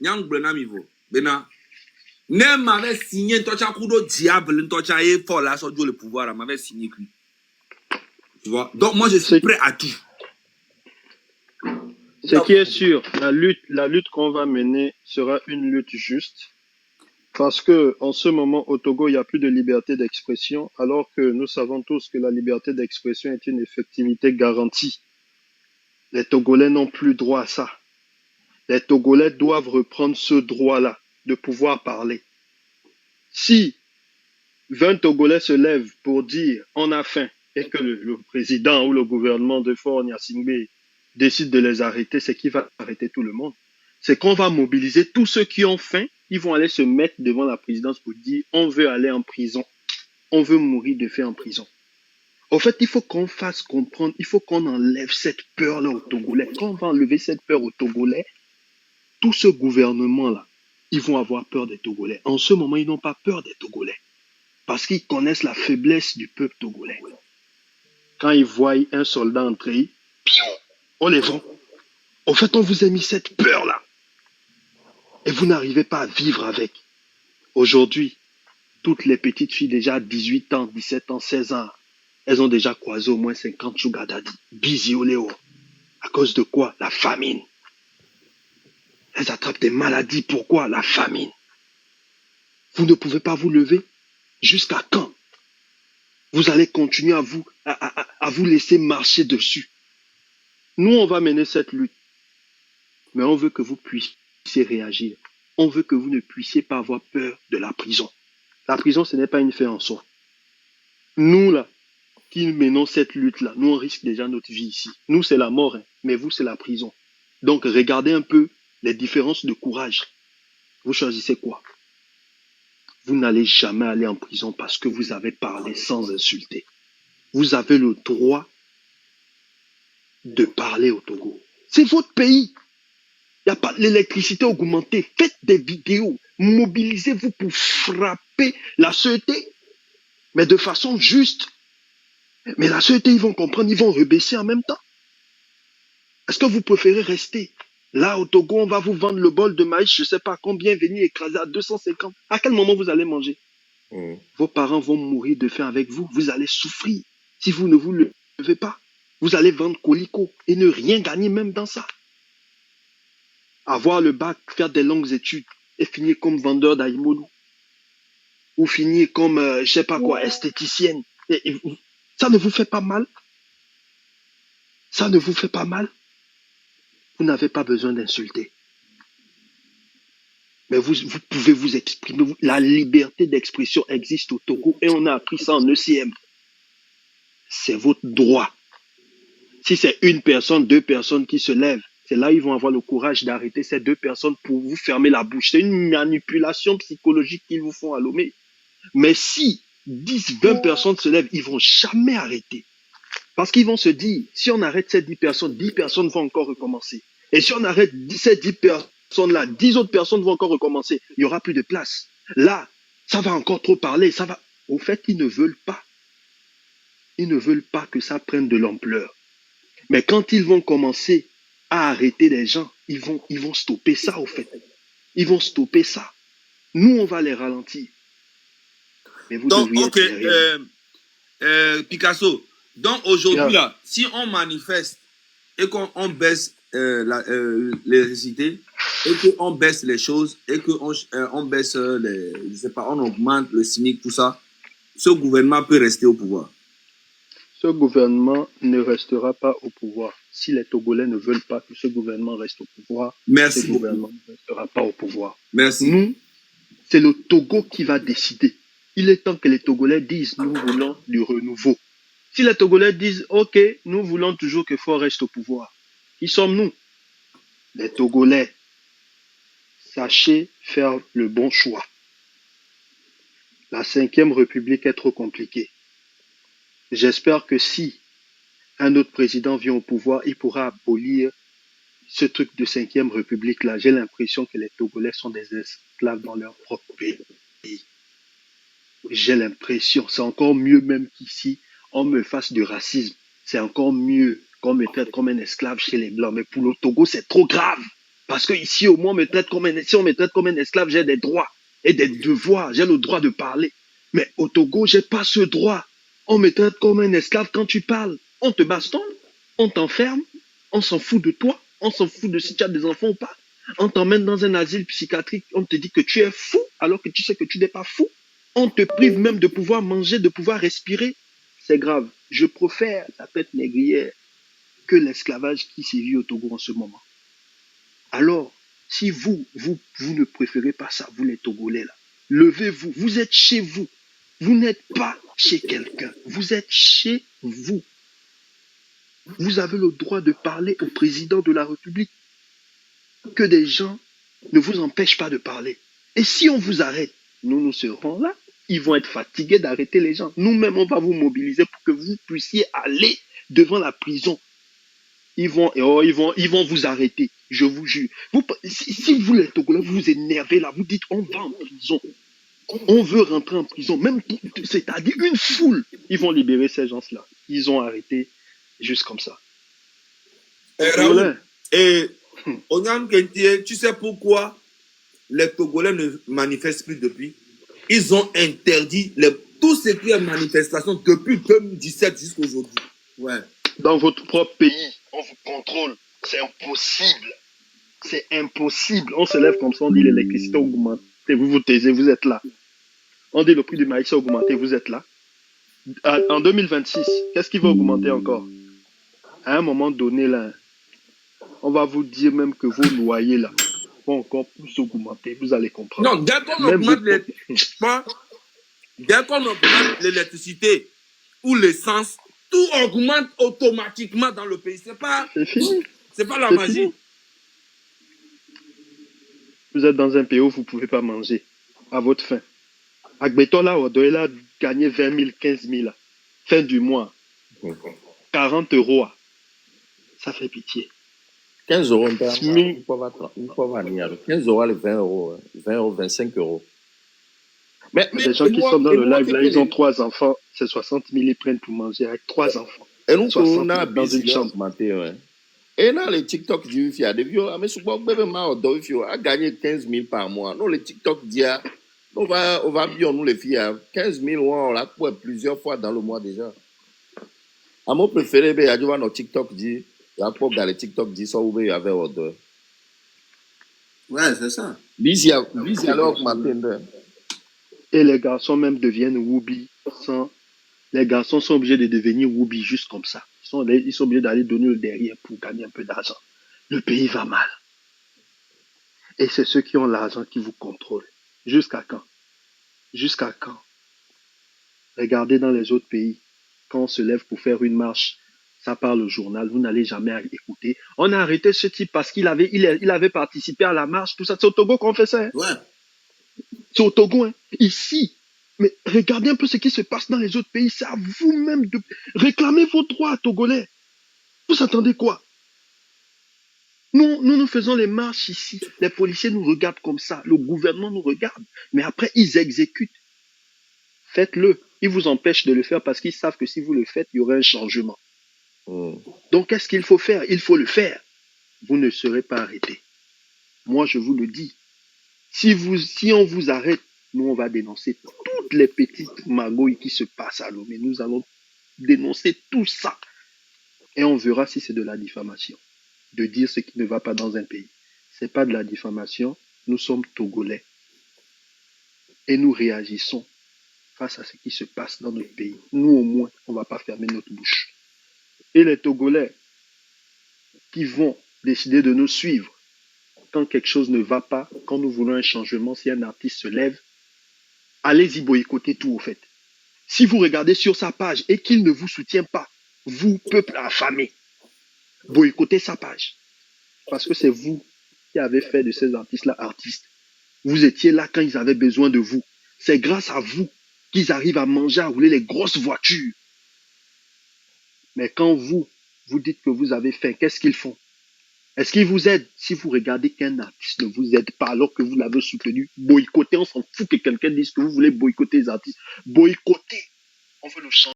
Nyang Brenamivo. Bena. Ne m'avait signé Tocha Kudo Diable, Tocha et fort là, sur le pouvoir, m'avait signé. Tu vois? Donc, moi, je suis prêt à tout. Ce qui est sûr, la lutte qu'on va mener sera une lutte juste. Parce que en ce moment, au Togo, il n'y a plus de liberté d'expression, alors que nous savons tous que la liberté d'expression est une effectivité garantie. Les Togolais n'ont plus droit à ça. Les Togolais doivent reprendre ce droit-là de pouvoir parler. Si 20 Togolais se lèvent pour dire on a faim et que le président ou le gouvernement de Faure Gnassingbé décide de les arrêter, c'est qui va arrêter tout le monde. C'est qu'on va mobiliser tous ceux qui ont faim, ils vont aller se mettre devant la présidence pour dire on veut aller en prison, on veut mourir de faim en prison. En fait, il faut qu'on fasse comprendre, il faut qu'on enlève cette peur-là aux Togolais. Quand on va enlever cette peur aux Togolais, tout ce gouvernement-là, ils vont avoir peur des Togolais. En ce moment, ils n'ont pas peur des Togolais. Parce qu'ils connaissent la faiblesse du peuple togolais. Quand ils voient un soldat entrer, on les vend. En fait, on vous a mis cette peur-là. Et vous n'arrivez pas à vivre avec. Aujourd'hui, toutes les petites filles déjà à 18 ans, 17 ans, 16 ans, elles ont déjà croisé au moins 50 sugar daddy. Busy oléo. À cause de quoi? La famine. Elles attrapent des maladies. Pourquoi? La famine. Vous ne pouvez pas vous lever. Jusqu'à quand? Vous allez continuer à vous laisser marcher dessus. Nous, on va mener cette lutte. Mais on veut que vous puissiez réagir. On veut que vous ne puissiez pas avoir peur de la prison. La prison, ce n'est pas une fin en soi. Nous, là, qui menons cette lutte-là, nous, on risque déjà notre vie ici. Nous, c'est la mort, hein, mais vous, c'est la prison. Donc, regardez un peu les différences de courage. Vous choisissez quoi? Vous n'allez jamais aller en prison parce que vous avez parlé sans insulter. Vous avez le droit de parler au Togo. C'est votre pays. Il n'y a pas l'électricité augmentée. Faites des vidéos. Mobilisez-vous pour frapper la société, mais de façon juste. Mais la société, ils vont comprendre, ils vont rebaisser en même temps. Est-ce que vous préférez rester là au Togo, on va vous vendre le bol de maïs, je ne sais pas combien, venir écraser à 250. À quel moment vous allez manger? Vos parents vont mourir de faim avec vous. Vous allez souffrir si vous ne vous levez pas. Vous allez vendre colicot et ne rien gagner même dans ça. Avoir le bac, faire des longues études et finir comme vendeur d'Aïmolu. Ou finir comme, je sais pas quoi, esthéticienne. Ça ne vous fait pas mal? Ça ne vous fait pas mal? Vous n'avez pas besoin d'insulter. Mais vous pouvez vous exprimer. La liberté d'expression existe au Togo et on a appris ça en ECM. C'est votre droit. Si c'est une personne, deux personnes qui se lèvent, c'est là ils vont avoir le courage d'arrêter ces deux personnes pour vous fermer la bouche. C'est une manipulation psychologique qu'ils vous font à Lomé. Mais si 10, 20 personnes se lèvent, ils vont jamais arrêter. Parce qu'ils vont se dire, si on arrête ces 10 personnes vont encore recommencer. Et si on arrête ces 10 personnes-là, 10 autres personnes vont encore recommencer. Il n'y aura plus de place. Là, ça va encore trop parler. Ça va. Au fait, ils ne veulent pas. Ils ne veulent pas que ça prenne de l'ampleur. Mais quand ils vont commencer à arrêter les gens, ils vont stopper ça, au fait. Ils vont stopper ça. Nous, on va les ralentir. Mais vous Donc, ok, Picasso. Donc, aujourd'hui, là, si on manifeste et qu'on baisse l'électricité, et qu'on baisse les choses, et qu'on baisse je sais pas, on augmente le SMIC, tout ça, ce gouvernement peut rester au pouvoir. Ce gouvernement ne restera pas au pouvoir. Si les Togolais ne veulent pas que ce gouvernement reste au pouvoir, ce gouvernement ne restera pas au pouvoir. Merci. Nous, c'est le Togo qui va décider. Il est temps que les Togolais disent, nous voulons du renouveau. Si les Togolais disent, ok, nous voulons toujours que Faure reste au pouvoir, qui sommes-nous? Les Togolais, sachez faire le bon choix. La 5e République est trop compliquée. J'espère que si un autre président vient au pouvoir, il pourra abolir ce truc de 5e République-là. J'ai l'impression que les Togolais sont des esclaves dans leur propre pays. J'ai l'impression, c'est encore mieux même qu'ici, on me fasse du racisme. C'est encore mieux qu'on me traite comme un esclave chez les Blancs. Mais pour le Togo, c'est trop grave. Parce que ici, au moins, si on me traite comme un esclave, j'ai des droits et des devoirs. J'ai le droit de parler. Mais au Togo, j'ai pas ce droit. On me traite comme un esclave quand tu parles. On te bastonne, on t'enferme, on s'en fout de toi, on s'en fout de si tu as des enfants ou pas. On t'emmène dans un asile psychiatrique, on te dit que tu es fou, alors que tu sais que tu n'es pas fou. On te prive même de pouvoir manger, de pouvoir respirer. C'est grave. Je préfère la traite négrière que l'esclavage qui sévit au Togo en ce moment. Alors, si vous ne préférez pas ça, vous les Togolais là, levez-vous, vous êtes chez vous. Vous n'êtes pas chez quelqu'un, vous êtes chez vous. Vous avez le droit de parler au président de la République. Que des gens ne vous empêchent pas de parler. Et si on vous arrête, nous serons là. Ils vont être fatigués d'arrêter les gens. Nous-mêmes, on va vous mobiliser pour que vous puissiez aller devant la prison. Ils vont vous arrêter. Je vous jure. Si vous les Togolais, vous vous énervez là, vous dites on va en prison. On veut rentrer en prison. Même, c'est-à-dire une foule. Ils vont libérer ces gens-là. Ils ont arrêté juste comme ça. Raoul, et Onyam Kentie, tu sais pourquoi les Togolais ne manifestent plus depuis? Ils ont interdit tout ce qui est manifestation depuis 2017 jusqu'à aujourd'hui. Ouais. Dans votre propre pays, on vous contrôle. C'est impossible. C'est impossible. On se lève comme ça, on dit l'électricité augmente. Et vous vous taisez, vous êtes là. On dit le prix du maïs a augmenté, vous êtes là. En 2026, qu'est-ce qui va augmenter encore? À un moment donné, là, on va vous dire même que vos loyers, là, vont encore plus augmenter. Vous allez comprendre. Non, dès qu'on augmente l'électricité ou l'essence, tout augmente automatiquement dans le pays. C'est pas la magie. Fini. Vous êtes dans un pays où vous ne pouvez pas manger à votre faim. Agbeton là, on doit gagner 20 000, 15 000, fin du mois. 40 €. Ça fait pitié. 15 €, une fois 15 € les 20 €, 20 €, 25 €. Mais les gens qui sont dans le live là, ils ont 3 enfants, c'est 60 000, ils prennent pour manger avec 3 enfants. Et nous, on a dans une chambre. Et là, les TikTok disent, il y a des vieux, mais si vous a gagné 15 000 par mois. Nous, les TikTok disent, on va bien, nous les filles, 15 000, on l'a pour plusieurs fois dans le mois déjà. À mon préféré, il y a nos TikTok dit, il y a pour les TikTok dit, ça ouvre avec ordre. Ouais, c'est ça. Bis, il y a l'augmenté. Et les garçons même deviennent woubi. Les garçons sont obligés de devenir woubi juste comme ça. Ils sont obligés d'aller donner le derrière pour gagner un peu d'argent. Le pays va mal. Et c'est ceux qui ont l'argent qui vous contrôlent. Jusqu'à quand? Jusqu'à quand? Regardez dans les autres pays. Quand on se lève pour faire une marche, ça parle au journal, vous n'allez jamais écouter. On a arrêté ce type parce qu'il avait participé à la marche, tout ça. C'est au Togo qu'on fait ça. Hein? Ouais. C'est au Togo. Hein? Ici, mais regardez un peu ce qui se passe dans les autres pays. C'est à vous-même de réclamer vos droits, Togolais. Vous attendez quoi? Nous faisons les marches ici. Les policiers nous regardent comme ça. Le gouvernement nous regarde. Mais après, ils exécutent. Faites-le. Ils vous empêchent de le faire parce qu'ils savent que si vous le faites, il y aura un changement. Donc, qu'est-ce qu'il faut faire? Il faut le faire. Vous ne serez pas arrêté. Moi, je vous le dis. Si on vous arrête, nous, on va dénoncer toutes les petites magouilles qui se passent à Lomé. Nous allons dénoncer tout ça. Et on verra si c'est de la diffamation. De dire ce qui ne va pas dans un pays. C'est pas de la diffamation. Nous sommes Togolais. Et nous réagissons face à ce qui se passe dans notre pays. Nous, au moins, on ne va pas fermer notre bouche. Et les Togolais qui vont décider de nous suivre quand quelque chose ne va pas, quand nous voulons un changement, si un artiste se lève, allez-y boycotter tout au fait. Si vous regardez sur sa page et qu'il ne vous soutient pas, vous, peuple affamé, boycottez sa page. Parce que c'est vous qui avez fait de ces artistes-là artistes. Vous étiez là quand ils avaient besoin de vous. C'est grâce à vous qu'ils arrivent à manger, à rouler les grosses voitures. Mais quand vous dites que vous avez faim, qu'est-ce qu'ils font? Est-ce qu'ils vous aident? Si vous regardez qu'un artiste ne vous aide pas alors que vous l'avez soutenu, boycottez, on s'en fout que quelqu'un dise que vous voulez boycotter les artistes. Boycottez. On veut le changer.